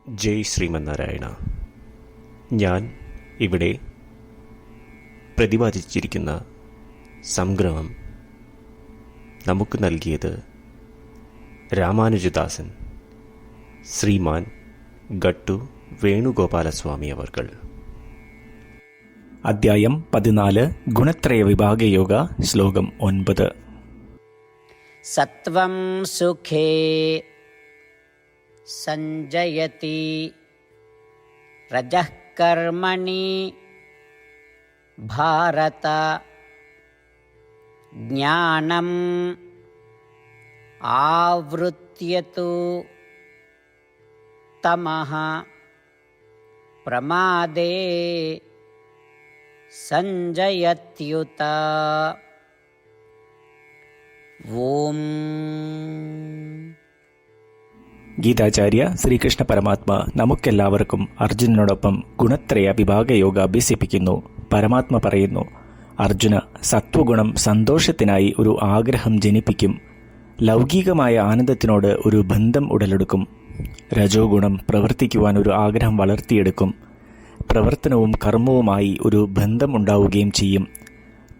ജയ് ശ്രീമന്നാരായണ. ഞാൻ ഇവിടെ പ്രതിപാദിച്ചിരിക്കുന്ന സംഗ്രഹം നമുക്ക് നൽകിയത് രാമാനുജദാസൻ ശ്രീമാൻ ഗട്ടു വേണുഗോപാലസ്വാമി അവർകൾ. അധ്യായം 14 ഗുണത്രയ വിഭാഗയോഗ ശ്ലോകം 9. സത്വം സുഖേ സഞ്ജയതി രജഃ കർമ്മണി ഭാരത ജ്ഞാനം ആവൃത്യതു തമഃ പ്രമാദേ സഞ്ജയത്യുത. ഓം. ഗീതാചാര്യ ശ്രീകൃഷ്ണ പരമാത്മ നമുക്കെല്ലാവർക്കും അർജുനനോടൊപ്പം ഗുണത്രയ വിഭാഗയോഗ അഭ്യസിപ്പിക്കുന്നു. പരമാത്മ പറയുന്നു, അർജുന, സത്വഗുണം സന്തോഷത്തിനായി ഒരു ആഗ്രഹം ജനിപ്പിക്കും, ലൗകികമായ ആനന്ദത്തിനോട് ഒരു ബന്ധം ഉടലെടുക്കും. രജോ ഗുണം പ്രവർത്തിക്കുവാൻ ഒരു ആഗ്രഹം വളർത്തിയെടുക്കും, പ്രവർത്തനവും കർമ്മവുമായി ഒരു ബന്ധം ഉണ്ടാവുകയും ചെയ്യും.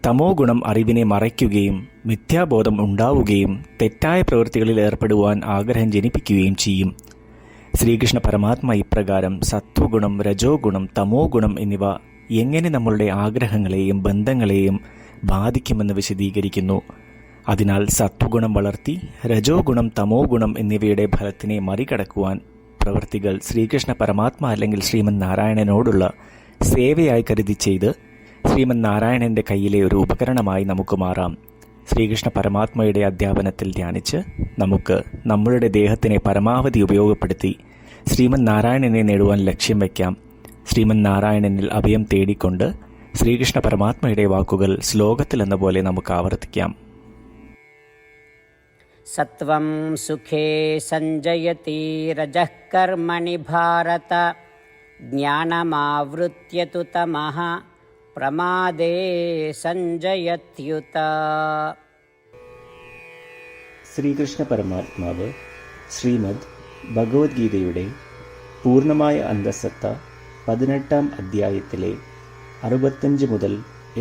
തമോ ഗുണം അറിവിനെ മറയ്ക്കുകയും മിഥ്യാബോധം ഉണ്ടാവുകയും തെറ്റായ പ്രവൃത്തികളിൽ ഏർപ്പെടുവാൻ ആഗ്രഹം ജനിപ്പിക്കുകയും ചെയ്യും. ശ്രീകൃഷ്ണ പരമാത്മ ഇപ്രകാരം സത്വഗുണം, രജോ ഗുണം, തമോ ഗുണം എന്നിവ എങ്ങനെ നമ്മളുടെ ആഗ്രഹങ്ങളെയും ബന്ധങ്ങളെയും ബാധിക്കുമെന്ന് വിശദീകരിക്കുന്നു. അതിനാൽ സത്വഗുണം വളർത്തി രജോ ഗുണം, തമോ ഗുണം എന്നിവയുടെ ഫലത്തിനെ മറികടക്കുവാൻ പ്രവൃത്തികൾ ശ്രീകൃഷ്ണ പരമാത്മ അല്ലെങ്കിൽ ശ്രീമൻ നാരായണനോടുള്ള സേവയായി കരുതി ചെയ്ത് ശ്രീമൻ നാരായണന്റെ കയ്യിലെ ഒരു ഉപകരണമായി നമുക്ക് മാറാം. ശ്രീകൃഷ്ണ പരമാത്മയുടെ അധ്യാപനത്തിൽ ധ്യാനിച്ച് നമുക്ക് നമ്മളുടെ ദേഹത്തിനെ പരമാവധി ഉപയോഗപ്പെടുത്തി ശ്രീമൻ നാരായണനെ നേടുവാൻ ലക്ഷ്യം വയ്ക്കാം. ശ്രീമൻ നാരായണനിൽ അഭയം തേടിക്കൊണ്ട് ശ്രീകൃഷ്ണ പരമാത്മയുടെ വാക്കുകൾ ശ്ലോകത്തിലെന്ന പോലെ നമുക്ക് ആവർത്തിക്കാം. സത്വം സുഖേ സഞ്ജയതി രജഃ കർമ്മണി ഭാരത ജ്ഞാനമാവൃത്യതു തമഃ പ്രമാദേ സഞ്ജയത്യുത. ശ്രീകൃഷ്ണ പരമാത്മാവ് ശ്രീമദ് ഭഗവത്ഗീതയുടെ പൂർണ്ണമായ അന്തഃസത്ത 18-ാം അധ്യായത്തിലെ 65 മുതൽ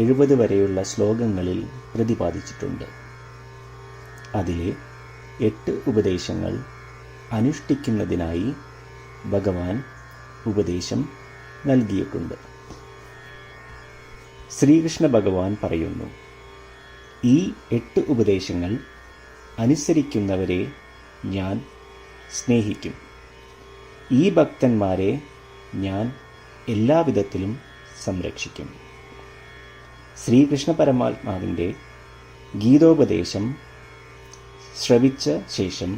70 വരെയുള്ള ശ്ലോകങ്ങളിൽ പ്രതിപാദിച്ചിട്ടുണ്ട്. അതിലെ 8 ഉപദേശങ്ങൾ അനുഷ്ഠിക്കുന്നതിനായി ഭഗവാൻ ഉപദേശം നൽകിയിട്ടുണ്ട്. ശ്രീകൃഷ്ണ ഭഗവാൻ പറയുന്നു, ഈ 8 ഉപദേശങ്ങൾ അനുസരിക്കുന്നവരെ ഞാൻ സ്നേഹിക്കും. ഈ ഭക്തന്മാരെ ഞാൻ എല്ലാവിധത്തിലും സംരക്ഷിക്കും. ശ്രീകൃഷ്ണ പരമാത്മാവിൻ്റെ ഗീതോപദേശം ശ്രവിച്ച ശേഷം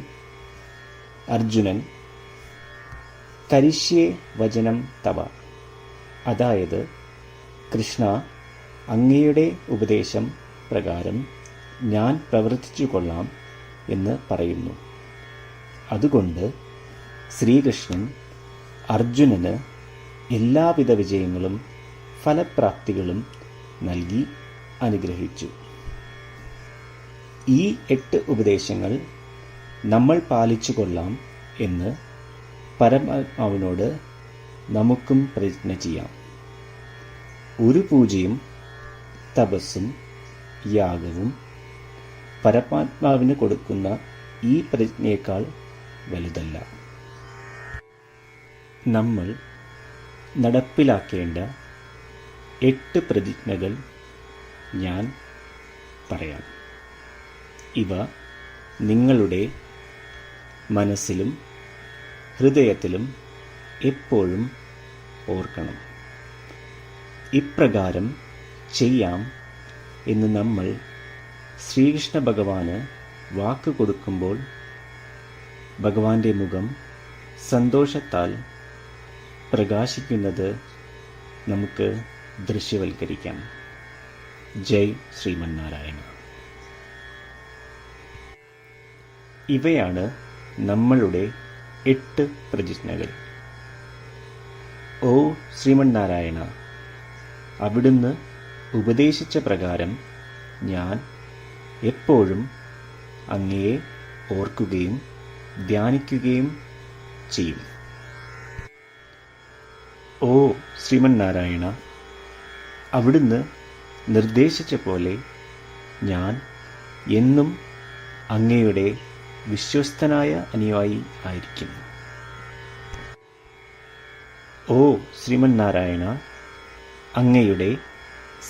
അർജുനൻ കരിഷ്യേ വചനം തവ, അതായത് കൃഷ്ണ, അങ്ങയുടെ ഉപദേശം പ്രകാരം ഞാൻ പ്രവർത്തിച്ചു കൊള്ളാം എന്ന് പറയുന്നു. അതുകൊണ്ട് ശ്രീകൃഷ്ണൻ അർജുനന് എല്ലാവിധ വിജയങ്ങളും ഫലപ്രാപ്തികളും നൽകി അനുഗ്രഹിച്ചു. ഈ 8 ഉപദേശങ്ങൾ നമ്മൾ പാലിച്ചു കൊള്ളാം എന്ന് പരമാത്മാവിനോട് നമുക്കും പ്രതിജ്ഞ ചെയ്യാം. ഒരു പൂജയും തപസ്സും യാഗവും പരമാത്മാവിന് കൊടുക്കുന്ന ഈ പ്രതിജ്ഞയേക്കാൾ വലുതല്ല. നമ്മൾ നടപ്പിലാക്കേണ്ട 8 പ്രതിജ്ഞകൾ ഞാൻ പറയാം. ഇവ നിങ്ങളുടെ മനസ്സിലും ഹൃദയത്തിലും എപ്പോഴും ഓർക്കണം. ഇപ്രകാരം ചെയ്യാം എന്ന് നമ്മൾ ശ്രീകൃഷ്ണ ഭഗവാന് വാക്ക് കൊടുക്കുമ്പോൾ ഭഗവാന്റെ മുഖം സന്തോഷത്താൽ പ്രകാശിക്കുന്നത് നമുക്ക് ദൃശ്യവൽക്കരിക്കാം. ജയ് ശ്രീമന്നാരായണ. ഇവയാണ് നമ്മളുടെ 8 പ്രതിജ്ഞകൾ. ഓ ശ്രീമന്നാരായണ, അവിടുന്ന് ഉപദേശിച്ച പ്രകാരം ഞാൻ എപ്പോഴും അങ്ങയെ ഓർക്കുകയും ധ്യാനിക്കുകയും ചെയ്യും. ഓ ശ്രീമന്നാരായണ, അവിടുന്ന് നിർദ്ദേശിച്ച പോലെ ഞാൻ എന്നും അങ്ങയുടെ വിശ്വസ്തനായ അനുയായി ആയിരിക്കും. ഓ ശ്രീമന്നാരായണ, അങ്ങയുടെ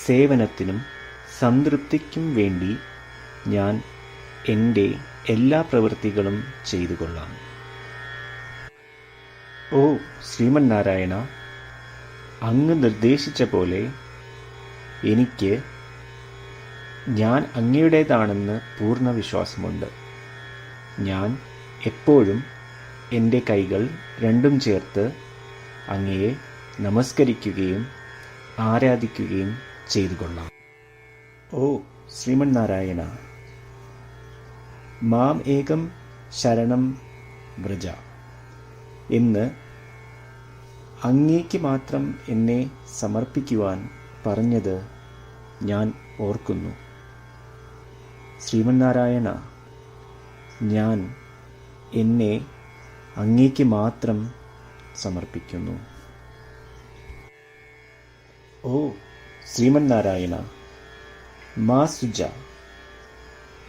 സേവനത്തിനും സംതൃപ്തിക്കും വേണ്ടി ഞാൻ എൻ്റെ എല്ലാ പ്രവൃത്തികളും ചെയ്തു കൊള്ളാം. ഓ ശ്രീമന്നാരായണ, അങ്ങ് നിർദ്ദേശിച്ച പോലെ എനിക്ക് ഞാൻ അങ്ങയുടേതാണെന്ന് പൂർണ്ണ വിശ്വാസമുണ്ട്. ഞാൻ എപ്പോഴും എൻ്റെ കൈകൾ രണ്ടും ചേർത്ത് അങ്ങയെ നമസ്കരിക്കുകയും ആരാധിക്കുകയും ചെയ്തു കൊള്ളാം. ഓ ശ്രീമന്നാരായണ, മാം ഏകം ശരണം വ്രജ എന്ന് അങ്ങേക്ക് മാത്രം എന്നെ സമർപ്പിക്കുവാൻ പറഞ്ഞത് ഞാൻ ഓർക്കുന്നു. ശ്രീമന്നാരായണ, ഞാൻ എന്നെ അങ്ങേക്ക് മാത്രം സമർപ്പിക്കുന്നു. ഓ ശ്രീമന്നാരായണ, മാ സുജ,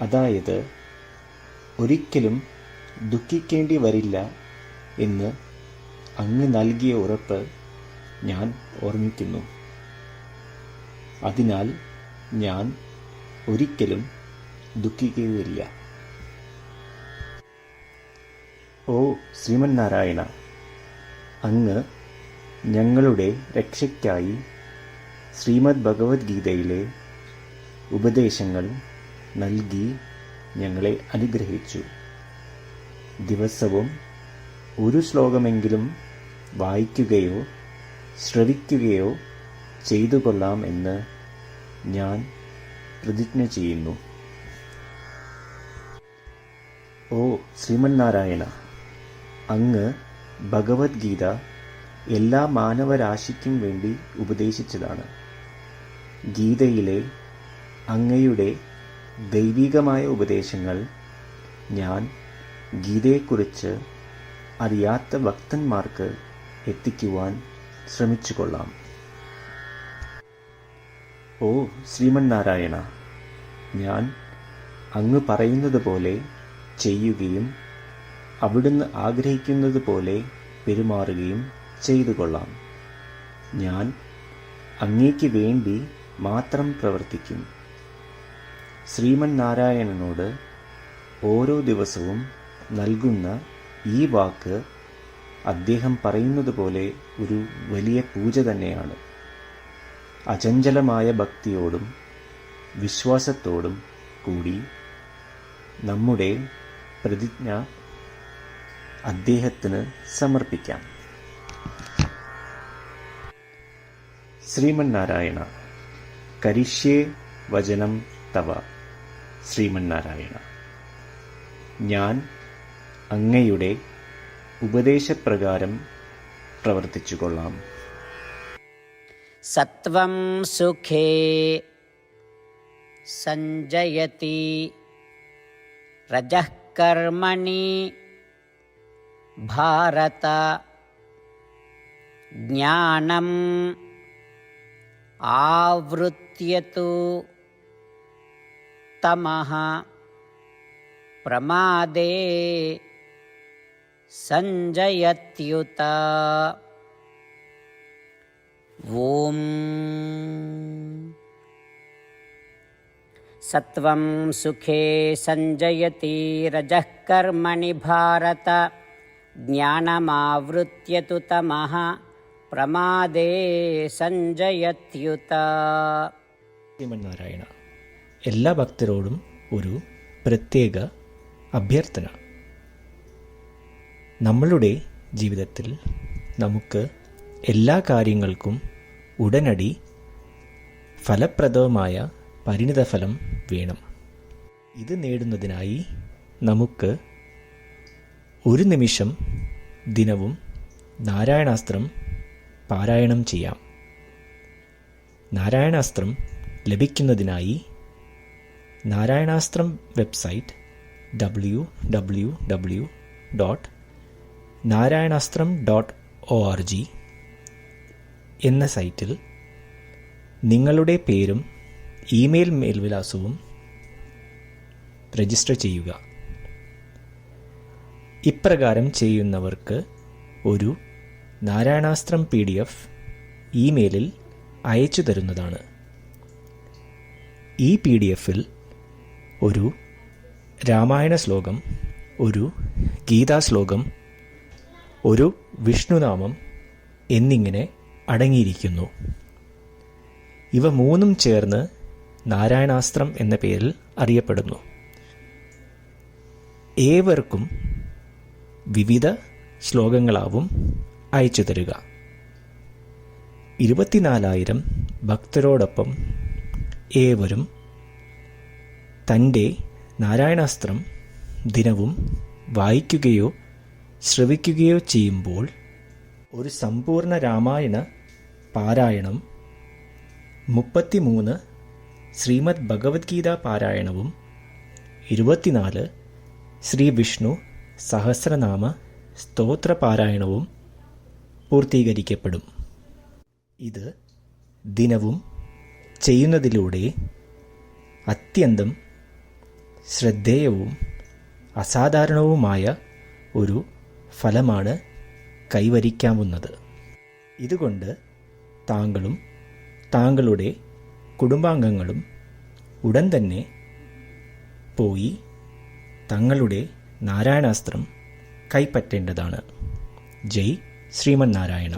അതായത് ഒരിക്കലും ദുഃഖിക്കേണ്ടി വരില്ല എന്ന് അങ്ങ് നൽകിയ ഉറപ്പ് ഞാൻ ഓർമ്മിക്കുന്നു. അതിനാൽ ഞാൻ ഒരിക്കലും ദുഃഖിക്കുകയില്ല. ഓ ശ്രീമന്നാരായണ, അങ്ങ് ഞങ്ങളുടെ രക്ഷയ്ക്കായി ശ്രീമദ് ഭഗവത്ഗീതയിലെ ഉപദേശങ്ങൾ നൽകി ഞങ്ങളെ അനുഗ്രഹിച്ചു. ദിവസവും ഒരു ശ്ലോകമെങ്കിലും വായിക്കുകയോ ശ്രവിക്കുകയോ ചെയ്തു കൊള്ളാം എന്ന് ഞാൻ പ്രതിജ്ഞ ചെയ്യുന്നു. ഓ ശ്രീമന്നാരായണ, അങ്ങ് ഭഗവത്ഗീത എല്ലാ മാനവരാശിക്കും വേണ്ടി ഉപദേശിച്ചതാണ്. ഗീതയിലെ അങ്ങയുടെ ദൈവികമായ ഉപദേശങ്ങൾ ഞാൻ ഗീതയെക്കുറിച്ച് അറിയാത്ത ഭക്തന്മാർക്ക് എത്തിക്കുവാൻ ശ്രമിച്ചുകൊള്ളാം. ഓ ശ്രീമന്നാരായണ, ഞാൻ അങ്ങ് പറയുന്നത് പോലെ ചെയ്യുകയും അവിടുന്ന് ആഗ്രഹിക്കുന്നത് പോലെ പെരുമാറുകയും ചെയ്തു കൊള്ളാം. ഞാൻ അങ്ങേക്ക് വേണ്ടി മാത്രം പ്രവർത്തിക്കും. ശ്രീമന്നാരായണനോട് ഓരോ ദിവസവും നൽകുന്ന ഈ വാക്ക് അദ്ദേഹം പറയുന്നത് പോലെ ഒരു വലിയ പൂജ തന്നെയാണ്. അചഞ്ചലമായ ഭക്തിയോടും വിശ്വാസത്തോടും കൂടി നമ്മുടെ പ്രതിജ്ഞ അദ്ദേഹത്തിന് സമർപ്പിക്കാം. ശ്രീമന്നാരായണ, കരിഷ്യേ വചനം തവ. ശ്രീമന്നാരായണ, ഞാൻ അങ്ങയുടെ ഉപദേശപ്രകാരം പ്രവർത്തിച്ചുകൊള്ളാം. സത്വം സുഖേ സഞ്ജയതി രജഃ കർമ്മണി ഭാരത ജ്ഞാനം ആവൃത്യതു തമഃ പ്രമാദേ സഞ്ജയത്യുത. ഓം സത്വം സുഖേ സഞ്ജയതി രജഃ കർമ്മണി ഭാരത ജ്ഞാനമാവൃത്യതു തമഃ പ്രമാദേ സഞ്ജയത്യുത. ശ്രീമന്നാരായണ, എല്ലാ ഭക്തരോടും ഒരു പ്രത്യേക അഭ്യർത്ഥന. നമ്മളുടെ ജീവിതത്തിൽ നമുക്ക് എല്ലാ കാര്യങ്ങൾക്കും ഉടനടി ഫലപ്രദമായ പരിണിതഫലം വേണം. ഇത് നേടുന്നതിനായി നമുക്ക് ഒരു നിമിഷം ദിനവും നാരായണാസ്ത്രം പാരായണം ചെയ്യാം. നാരായണാസ്ത്രം ലഭിക്കുന്നതിനായി നാരായണാസ്ത്രം വെബ്സൈറ്റ് www.narayanastram.org എന്ന സൈറ്റിൽ നിങ്ങളുടെ പേരും ഇമെയിൽ മേൽവിലാസവും രജിസ്റ്റർ ചെയ്യുക. ഇപ്രകാരം ചെയ്യുന്നവർക്ക് ഒരു നാരായണാസ്ത്രം PDF ഇമെയിലിൽ അയച്ചു തരുന്നതാണ്. ഈ PDF-ൽ ഒരു രാമായണ ശ്ലോകം, ഒരു ഗീതാശ്ലോകം, ഒരു വിഷ്ണുനാമം എന്നിങ്ങനെ അടങ്ങിയിരിക്കുന്നു. ഇവ മൂന്നും ചേർന്ന് നാരായണാസ്ത്രം എന്ന പേരിൽ അറിയപ്പെടുന്നു. ഏവർക്കും വിവിധ ശ്ലോകങ്ങളാവും അയച്ചു തരിക. 24,000 ഭക്തരോടൊപ്പം ഏവരും തൻ്റെ നാരായണാസ്ത്രം ദിനവും വായിക്കുകയോ ശ്രവിക്കുകയോ ചെയ്യുമ്പോൾ ഒരു സമ്പൂർണ്ണ രാമായണ പാരായണം, 33 ശ്രീമദ് ഭഗവത്ഗീത പാരായണവും 24 ശ്രീ വിഷ്ണു സഹസ്രനാമ സ്തോത്ര പാരായണവും പൂർത്തീകരിക്കപ്പെടും. ഇത് ദിനവും ചെയ്യുന്നതിലൂടെ അത്യന്തം ശ്രദ്ധേയവും അസാധാരണവുമായ ഒരു ഫലമാണ് കൈവരിക്കാവുന്നത്. ഇതുകൊണ്ട് താങ്കളും താങ്കളുടെ കുടുംബാംഗങ്ങളും ഉടൻ തന്നെ പോയി തങ്ങളുടെ നാരായണാസ്ത്രം കൈപ്പറ്റേണ്ടതാണ്. ജയ് ശ്രീമന്നാരായണ.